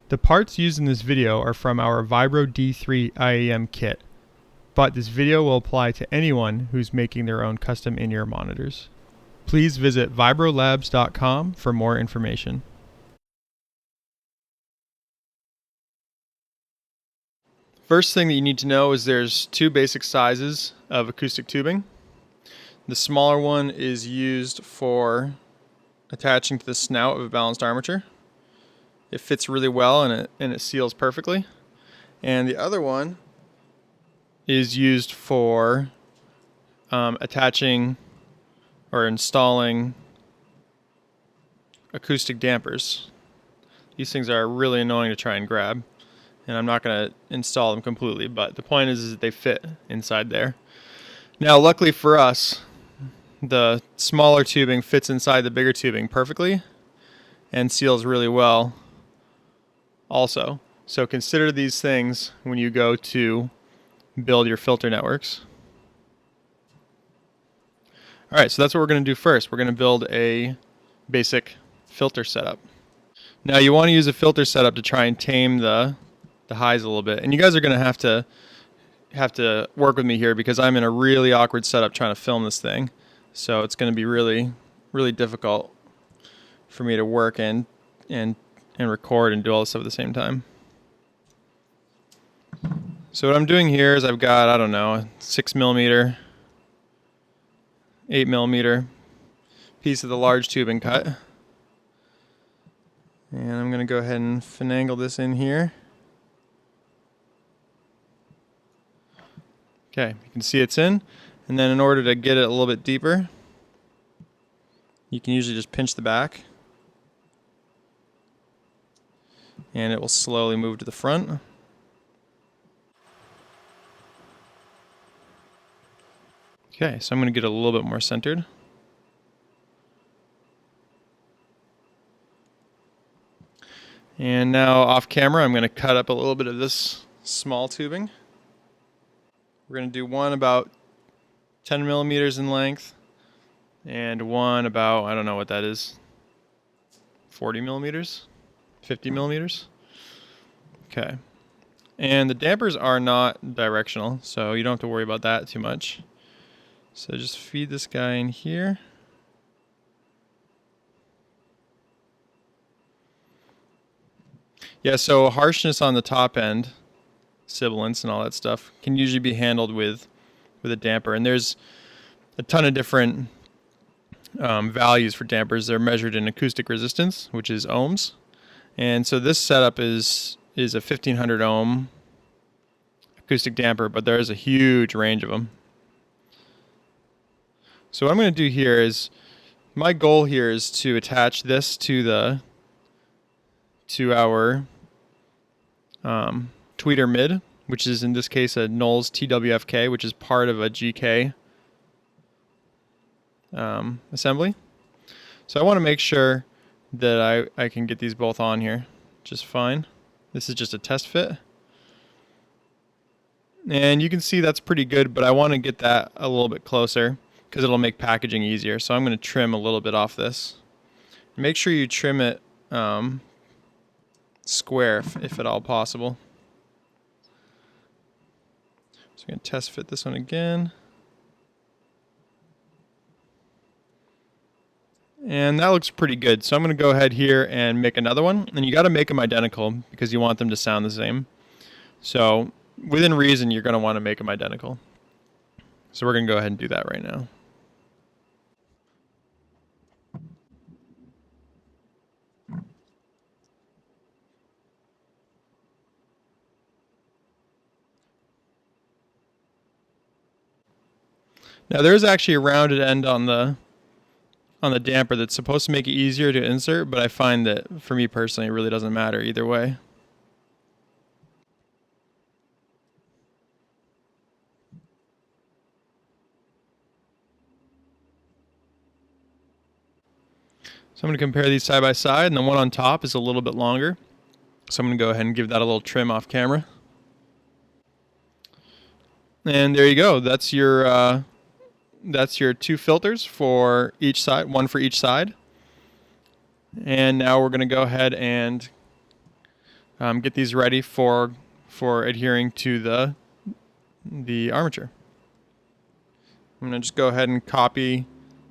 The parts used in this video are from our Vibro D3 IEM kit, but this video will apply to anyone who's making their own custom in-ear monitors. Please visit vibrolabs.com for more information. First thing that you need to know is there's two basic sizes of acoustic tubing. The smaller one is used for attaching to the snout of a balanced armature. It fits really well and it seals perfectly. And the other one is used for attaching or installing acoustic dampers. These things are really annoying to try and grab, and I'm not going to install them completely, but the point is that they fit inside there. Now, luckily for us, the smaller tubing fits inside the bigger tubing perfectly and seals really well also. So consider these things when you go to build your filter networks. Alright, so that's what we're going to do first. We're going to build a basic filter setup. Now you want to use a filter setup to try and tame the highs a little bit. And you guys are going to have to work with me here because I'm in a really awkward setup trying to film this thing. So it's going to be really, really difficult for me to work and record and do all this stuff at the same time. So what I'm doing here is I've got, I don't know, a 6mm, 8mm piece of the large tubing cut. And I'm going to go ahead and finagle this in here. Okay, you can see it's in. And then in order to get it a little bit deeper, you can usually just pinch the back. And it will slowly move to the front. Okay, so I'm going to get a little bit more centered. And now off camera, I'm going to cut up a little bit of this small tubing. We're going to do one about 10mm in length and one about, I don't know what that is, 40mm, 50mm. Okay. And the dampers are not directional, so you don't have to worry about that too much. So just feed this guy in here. Yeah, so harshness on the top end, sibilance and all that stuff, can usually be handled with a damper. And there's a ton of different values for dampers. They're measured in acoustic resistance, which is ohms. And so this setup is a 1500 ohm acoustic damper, but there is a huge range of them. So what I'm going to do here is, my goal here is to attach this to our tweeter mid, which is in this case a Knowles TWFK, which is part of a GK assembly. So I want to make sure that I can get these both on here just fine. This is just a test fit. And you can see that's pretty good, but I want to get that a little bit closer because it'll make packaging easier. So I'm going to trim a little bit off this. Make sure you trim it square if at all possible. So I'm going to test fit this one again. And that looks pretty good. So I'm going to go ahead here and make another one. And you got to make them identical because you want them to sound the same. So within reason, you're going to want to make them identical. So we're going to go ahead and do that right now. Now there is actually a rounded end on the damper that's supposed to make it easier to insert, but I find that for me personally it really doesn't matter either way. So I'm going to compare these side by side, and the one on top is a little bit longer. So I'm going to go ahead and give that a little trim off camera. And there you go. That's your two filters for each side, one for each side. And now we're going to go ahead and get these ready for adhering to the armature. I'm going to just go ahead and copy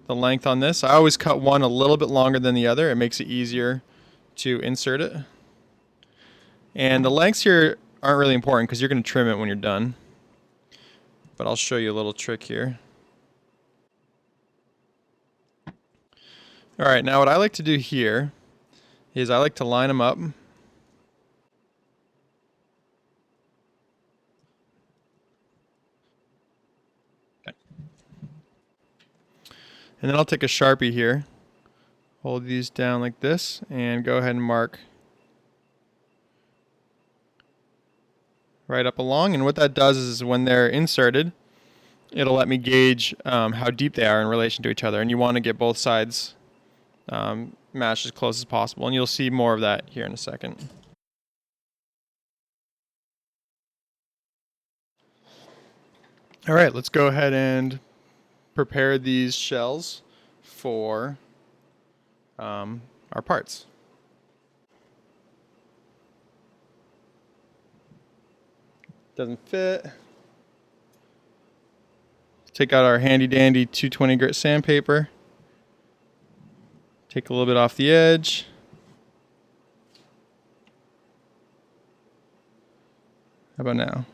the length on this. I always cut one a little bit longer than the other. It makes it easier to insert it. And the lengths here aren't really important because you're going to trim it when you're done. But I'll show you a little trick here. All right, now what I like to do here is I like to line them up. Okay. And then I'll take a Sharpie here, hold these down like this, and go ahead and mark right up along. And what that does is when they're inserted, it'll let me gauge how deep they are in relation to each other. And you want to get both sides matched as close as possible. And you'll see more of that here in a second. All right, let's go ahead and prepare these shells for our parts. Doesn't fit. Take out our handy dandy 220 grit sandpaper. Take a little bit off the edge. How about now?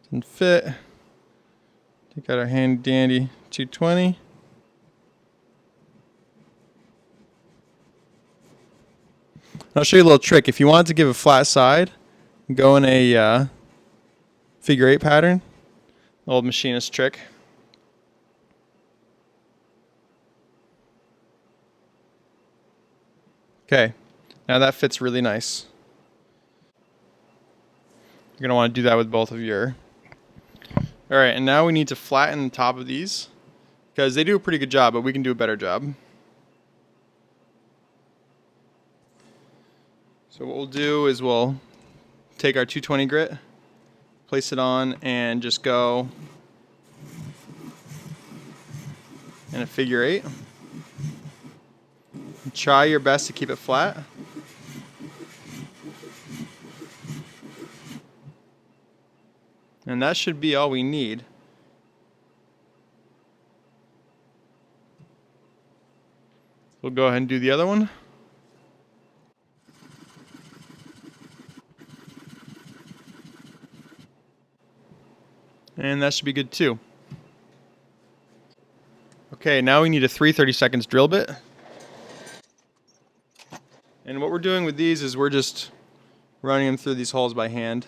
Doesn't fit. Take out our handy dandy 220. I'll show you a little trick. If you want to give a flat side, go in a figure 8 pattern. Old machinist trick. Okay, now that fits really nice. You're going to want to do that with both of your... Alright, and now we need to flatten the top of these because they do a pretty good job, but we can do a better job. So what we'll do is we'll take our 220 grit, place it on, and just go in a figure 8. Try your best to keep it flat. And that should be all we need. We'll go ahead and do the other one. And that should be good too. Okay, now we need a 3/32 drill bit. And what we're doing with these is we're just running them through these holes by hand.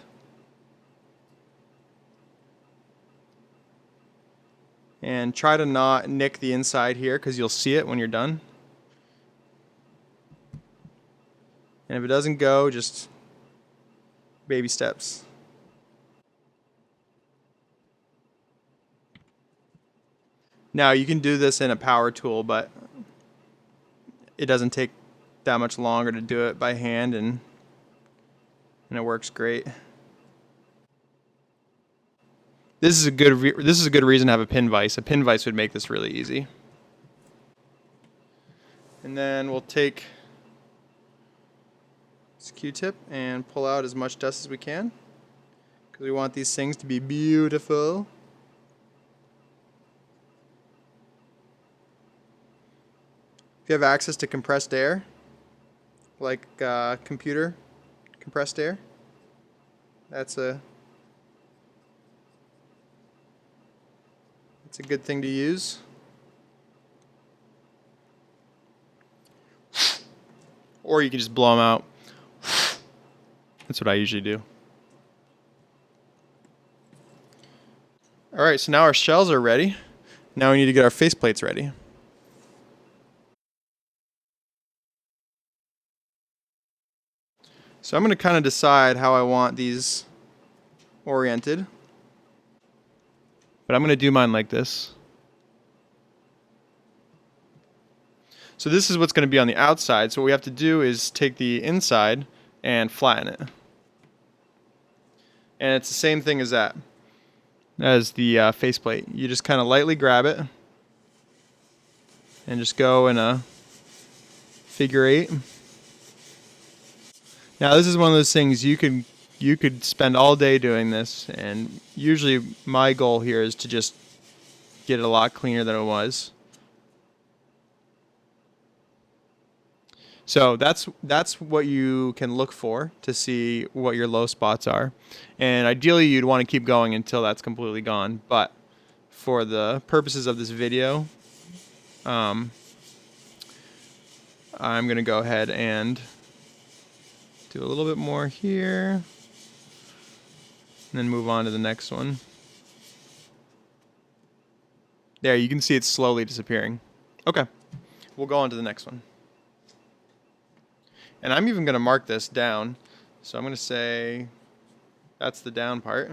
And try to not nick the inside here because you'll see it when you're done. And if it doesn't go, just baby steps. Now you can do this in a power tool, but it doesn't take that much longer to do it by hand, and it works great. This is a good reason to have a pin vise. A pin vise would make this really easy. And then we'll take this Q-tip and pull out as much dust as we can because we want these things to be beautiful. If you have access to compressed air, like computer compressed air, that's a good thing to use. Or you can just blow them out. That's what I usually do. Alright, so now our shells are ready. Now we need to get our faceplates ready. So I'm going to kind of decide how I want these oriented. But I'm going to do mine like this. So this is what's going to be on the outside. So what we have to do is take the inside and flatten it. And it's the same thing as that, as the faceplate. You just kind of lightly grab it and just go in a figure 8. Now this is one of those things you could spend all day doing this, and usually my goal here is to just get it a lot cleaner than it was. So that's what you can look for to see what your low spots are. And ideally you'd want to keep going until that's completely gone. But for the purposes of this video, I'm going to go ahead and do a little bit more here, and then move on to the next one. There, you can see it's slowly disappearing. Okay, we'll go on to the next one. And I'm even going to mark this down. So I'm going to say that's the down part.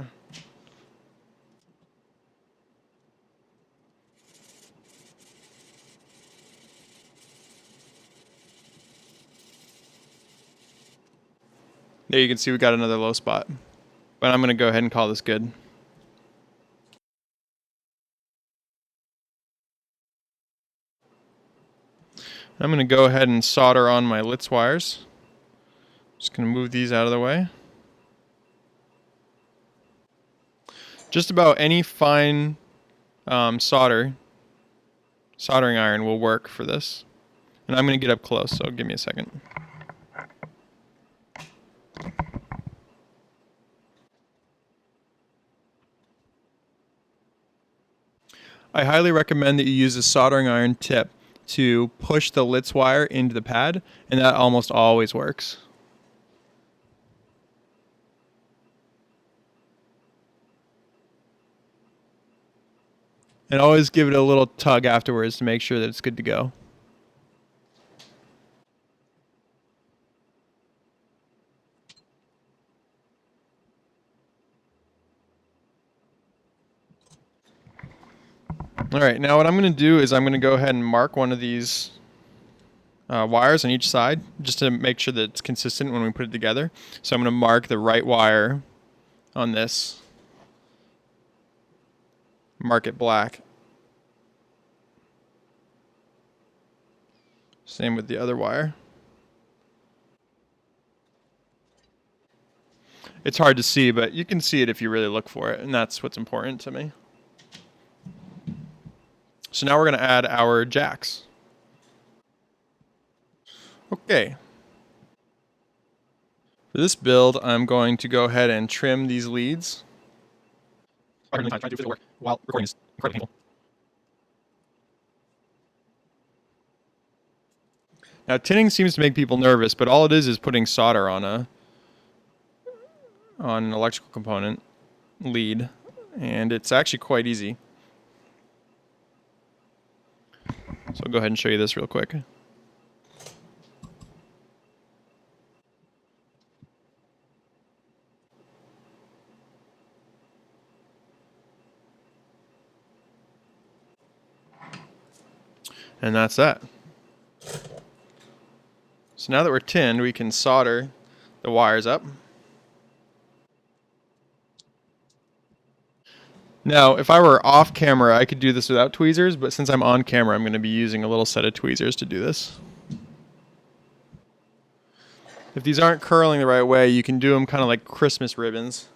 There you can see we got another low spot. But I'm going to go ahead and call this good. I'm going to go ahead and solder on my Litz wires. Just going to move these out of the way. Just about any fine soldering iron will work for this. And I'm going to get up close, so give me a second. I highly recommend that you use a soldering iron tip to push the Litz wire into the pad, and that almost always works. And always give it a little tug afterwards to make sure that it's good to go. Alright, now what I'm going to do is I'm going to go ahead and mark one of these wires on each side, just to make sure that it's consistent when we put it together. So I'm going to mark the right wire on this, mark it black. Same with the other wire. It's hard to see, but you can see it if you really look for it, and that's what's important to me. So now we're going to add our jacks. Okay. For this build, I'm going to go ahead and trim these leads. While recording is incredibly painful. Now, tinning seems to make people nervous, but all it is putting solder on an electrical component lead, and it's actually quite easy. So I'll go ahead and show you this real quick. And that's that. So now that we're tinned, we can solder the wires up. Now, if I were off camera, I could do this without tweezers, but since I'm on camera, I'm going to be using a little set of tweezers to do this. If these aren't curling the right way, you can do them kind of like Christmas ribbons.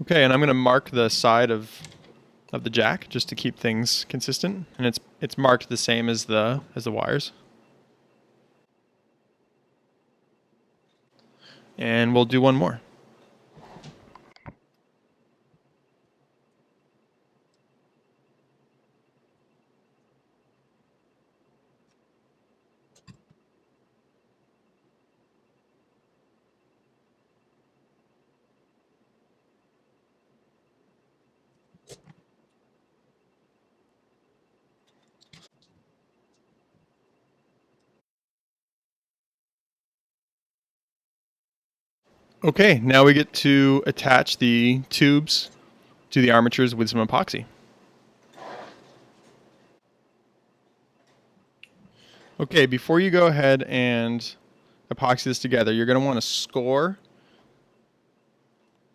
Okay, and I'm going to mark the side of the jack just to keep things consistent, and it's marked the same as the wires. And we'll do one more. Okay, now we get to attach the tubes to the armatures with some epoxy. Okay, before you go ahead and epoxy this together, you're going to want to score,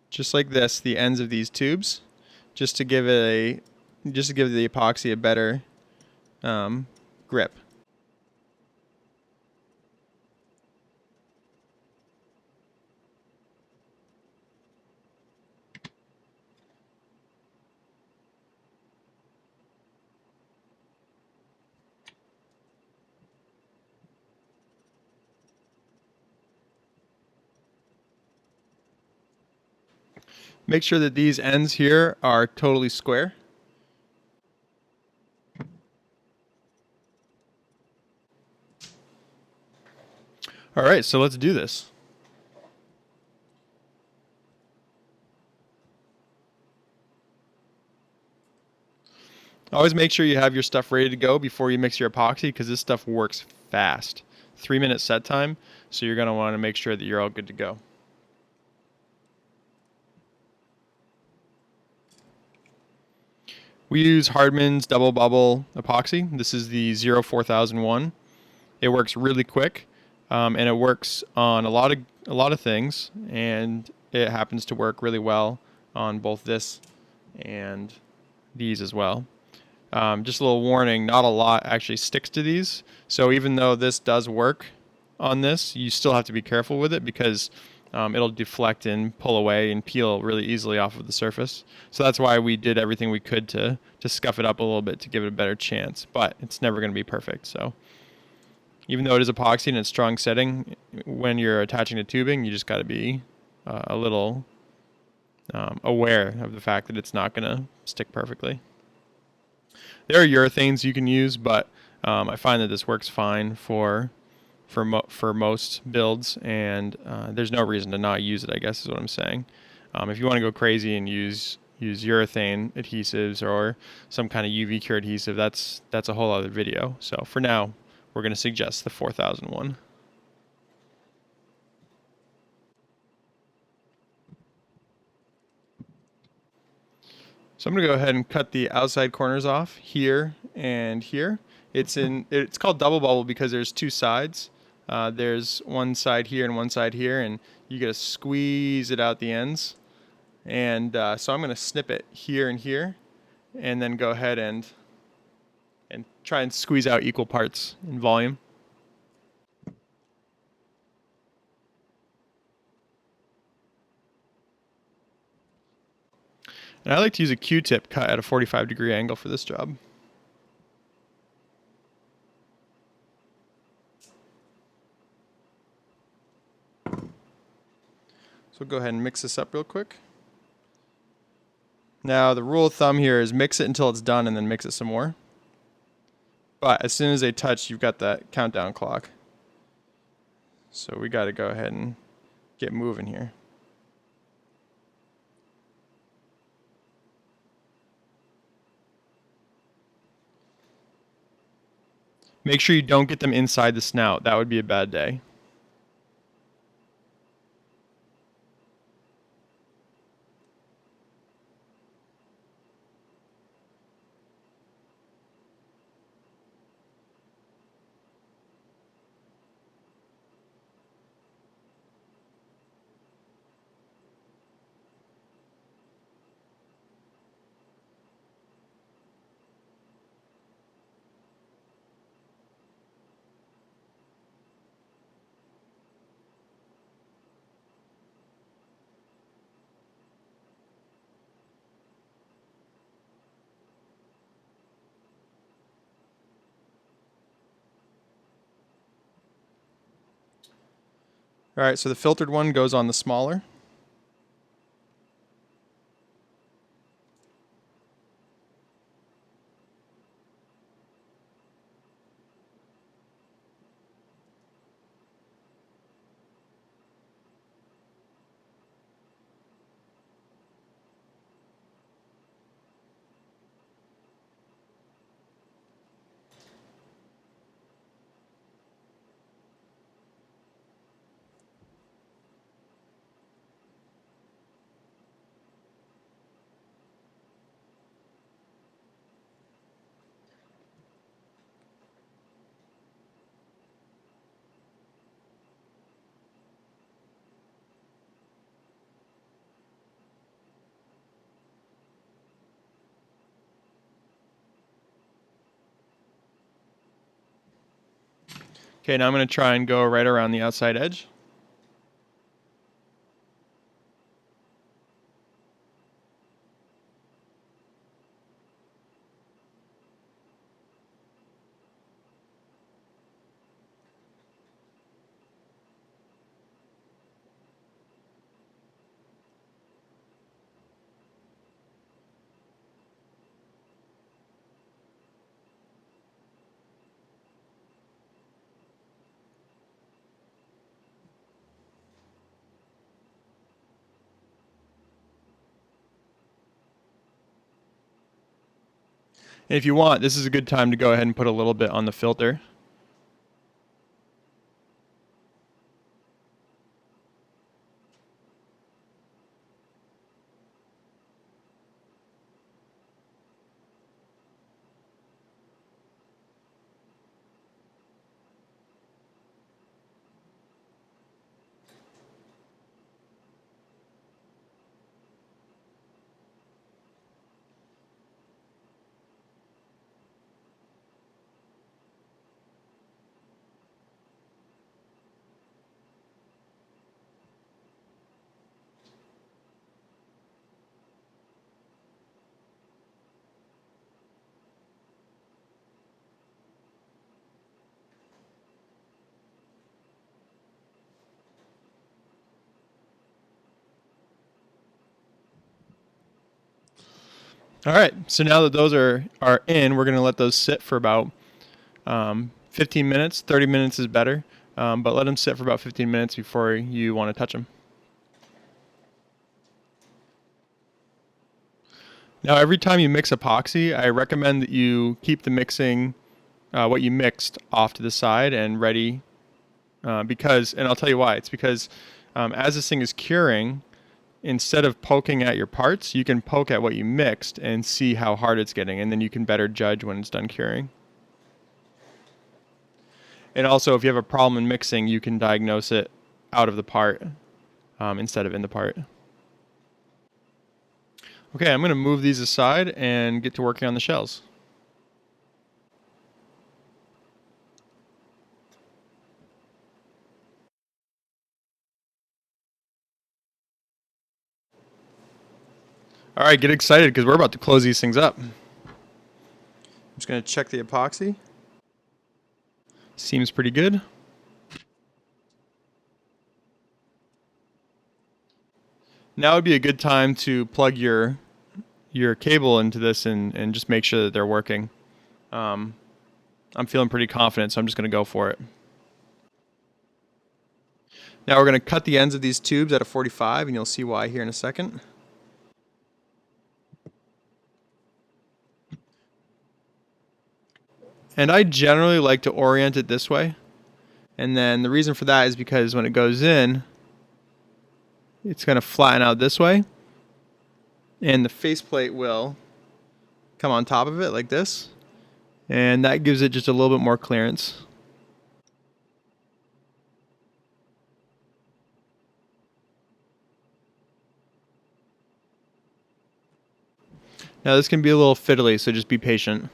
just like this, the ends of these tubes, just to give the epoxy a better grip. Make sure that these ends here are totally square. All right, so let's do this. Always make sure you have your stuff ready to go before you mix your epoxy, because this stuff works fast. 3-minute set time, so you're going to want to make sure that you're all good to go. We use Hardman's double bubble epoxy. This is the 04001. It works really quick, and it works on a lot of things, and it happens to work really well on both this and these as well. Just a little warning, not a lot actually sticks to these. So even though this does work on this, you still have to be careful with it, because it'll deflect and pull away and peel really easily off of the surface. So that's why we did everything we could to scuff it up a little bit to give it a better chance. But it's never going to be perfect. So even though it is epoxy and it's strong setting, when you're attaching the tubing, you just got to be a little aware of the fact that it's not going to stick perfectly. There are urethanes you can use, but I find that this works fine for most builds, and there's no reason to not use it, I guess is what I'm saying. If you want to go crazy and use urethane adhesives or some kind of UV cure adhesive, that's a whole other video. So for now, we're going to suggest the 4001. So I'm going to go ahead and cut the outside corners off here and here. It's called double bubble because there's two sides. There's one side here and one side here, and you got to squeeze it out the ends. And so I'm going to snip it here and here, and then go ahead and try and squeeze out equal parts in volume. And I like to use a Q-tip cut at a 45-degree angle for this job. So we'll go ahead and mix this up real quick. Now the rule of thumb here is mix it until it's done and then mix it some more. But as soon as they touch, you've got that countdown clock. So we got to go ahead and get moving here. Make sure you don't get them inside the snout. That would be a bad day. All right, so the filtered one goes on the smaller. Okay, now I'm going to try and go right around the outside edge. And if you want, this is a good time to go ahead and put a little bit on the filter. All right, so now that those are in, we're going to let those sit for about 15 minutes. 30 minutes is better, but let them sit for about 15 minutes before you want to touch them. Now, every time you mix epoxy, I recommend that you keep the mixing, what you mixed, off to the side and ready, because, and I'll tell you why. It's because as this thing is curing, instead of poking at your parts, you can poke at what you mixed and see how hard it's getting, and then you can better judge when it's done curing. And also, if you have a problem in mixing, you can diagnose it out of the part instead of in the part. Okay, I'm going to move these aside and get to working on the shells. All right, get excited because we're about to close these things up. I'm just going to check the epoxy. Seems pretty good. Now would be a good time to plug your cable into this and just make sure that they're working. I'm feeling pretty confident, so I'm just going to go for it. Now we're going to cut the ends of these tubes at a 45, and you'll see why here in a second. And I generally like to orient it this way. And then the reason for that is because when it goes in, it's going to flatten out this way. And the faceplate will come on top of it like this. And that gives it just a little bit more clearance. Now this can be a little fiddly, so just be patient.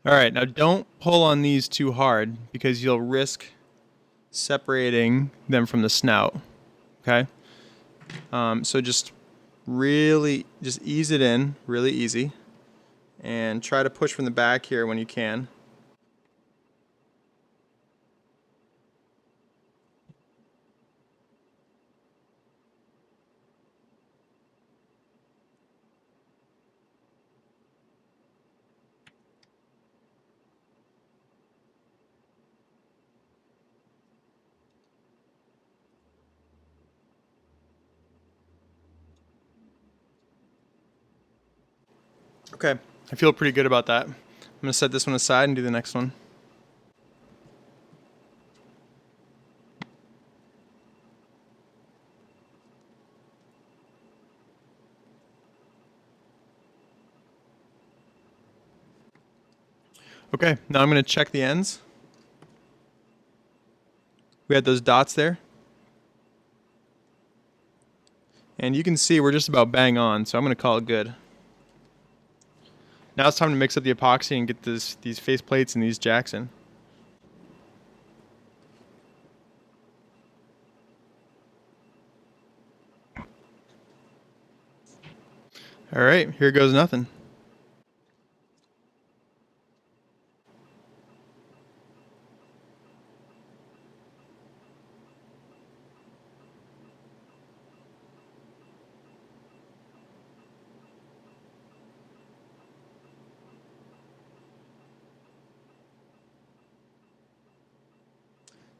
All right, now don't pull on these too hard because you'll risk separating them from the snout. Okay? So just ease it in, really easy. And try to push from the back here when you can. Okay, I feel pretty good about that. I'm going to set this one aside and do the next one. Okay, now I'm going to check the ends. We had those dots there. And you can see we're just about bang on, so I'm going to call it good. Now it's time to mix up the epoxy and get these face plates and these jacks in. Alright, here goes nothing.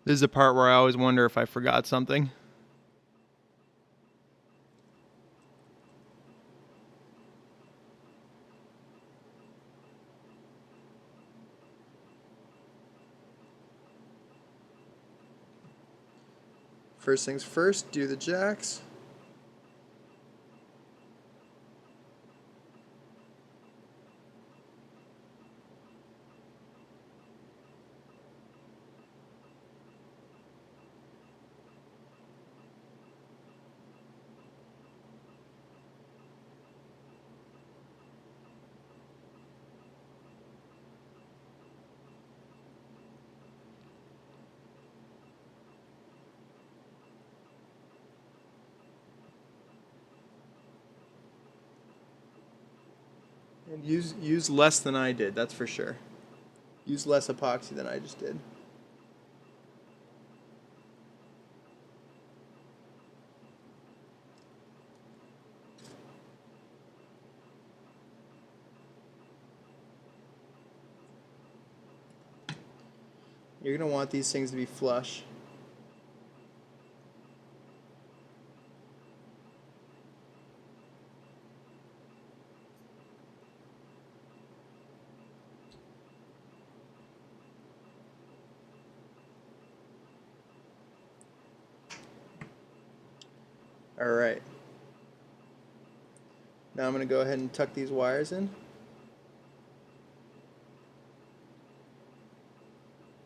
This is the part where I always wonder if I forgot something. First things first, do the jacks. And use less than I did, that's for sure. Use less epoxy than I just did. You're going to want these things to be flush. Alright. Now I'm going to go ahead and tuck these wires in.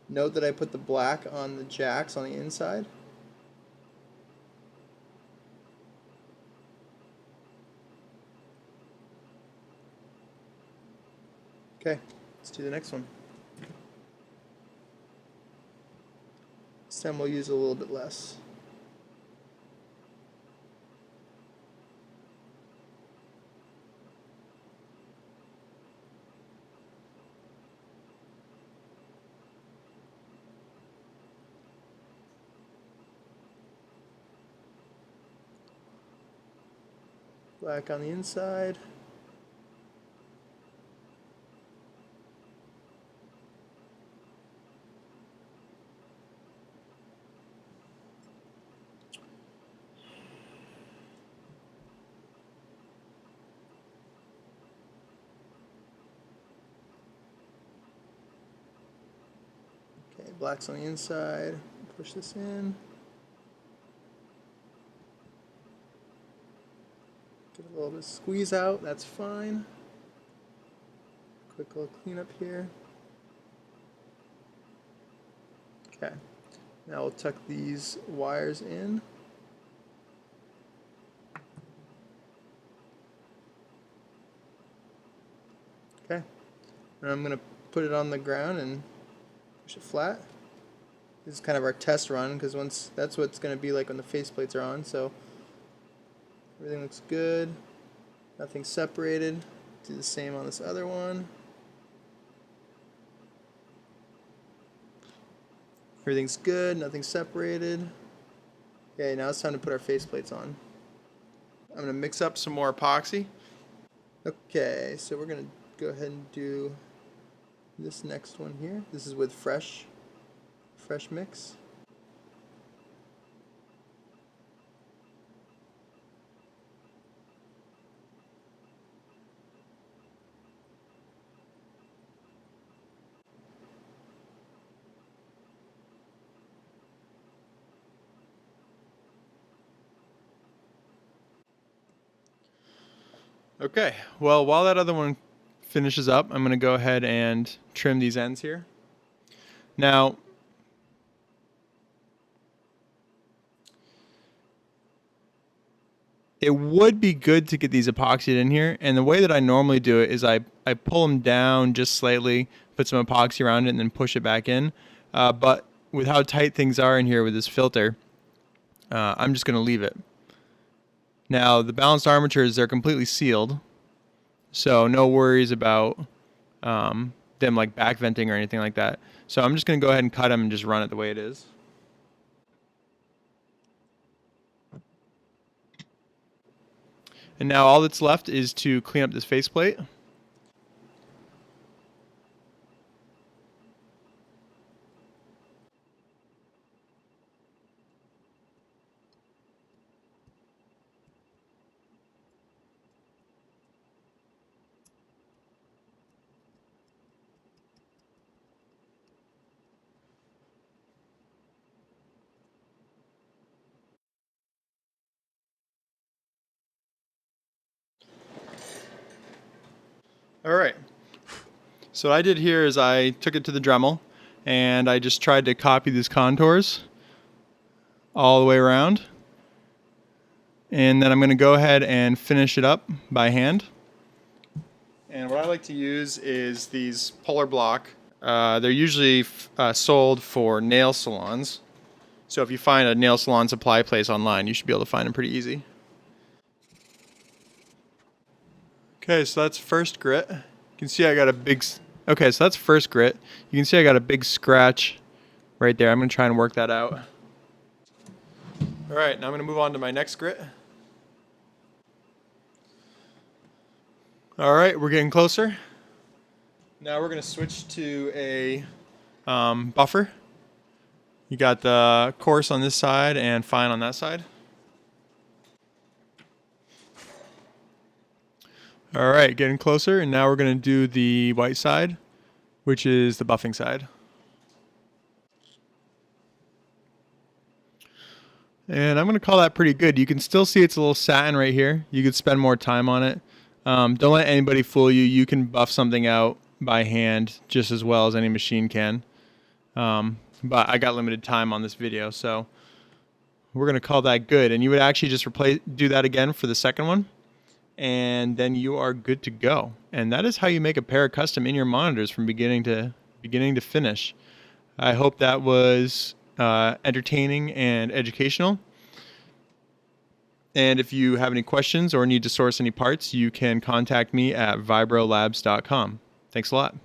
Note that I put the black on the jacks on the inside. Okay, let's do the next one. This time we'll use a little bit less. Black on the inside. Okay, black's on the inside. Push this in. Get a little bit of squeeze out, that's fine. Quick little cleanup here. Okay, now we'll tuck these wires in. Okay, and I'm going to put it on the ground and push it flat. This is kind of our test run because once that's what it's going to be like when the faceplates are on. So everything looks good, nothing separated. Do the same on this other one. Everything's good, nothing separated. Okay, now it's time to put our faceplates on. I'm going to mix up some more epoxy. Okay, so we're going to go ahead and do this next one here. This is with fresh mix. Okay, well, while that other one finishes up, I'm going to go ahead and trim these ends here. Now, it would be good to get these epoxied in here, and the way that I normally do it is I pull them down just slightly, put some epoxy around it, and then push it back in. But with how tight things are in here with this filter, I'm just going to leave it. Now, the balanced armatures, they're completely sealed, so no worries about them like back venting or anything like that. So I'm just going to go ahead and cut them and just run it the way it is. And now all that's left is to clean up this faceplate. All right. So what I did here is I took it to the Dremel and I just tried to copy these contours all the way around. And then I'm going to go ahead and finish it up by hand. And what I like to use is these Polar Block. They're usually sold for nail salons. So if you find a nail salon supply place online, you should be able to find them pretty easy. Okay, so that's first grit. You can see I got a big... Okay, so that's first grit. You can see I got a big scratch right there. I'm going to try and work that out. All right, now I'm going to move on to my next grit. All right, we're getting closer. Now we're going to switch to a buffer. You got the coarse on this side and fine on that side. All right, getting closer, and now we're going to do the white side, which is the buffing side. And I'm going to call that pretty good. You can still see it's a little satin right here. You could spend more time on it. Don't let anybody fool you. You can buff something out by hand just as well as any machine can. But I got limited time on this video, so we're going to call that good. And you would actually just do that again for the second one, and then you are good to go. And that is how you make a pair of custom in-ear monitors from beginning to finish. I hope that was entertaining and educational. And if you have any questions or need to source any parts, you can contact me at vibrolabs.com. Thanks a lot.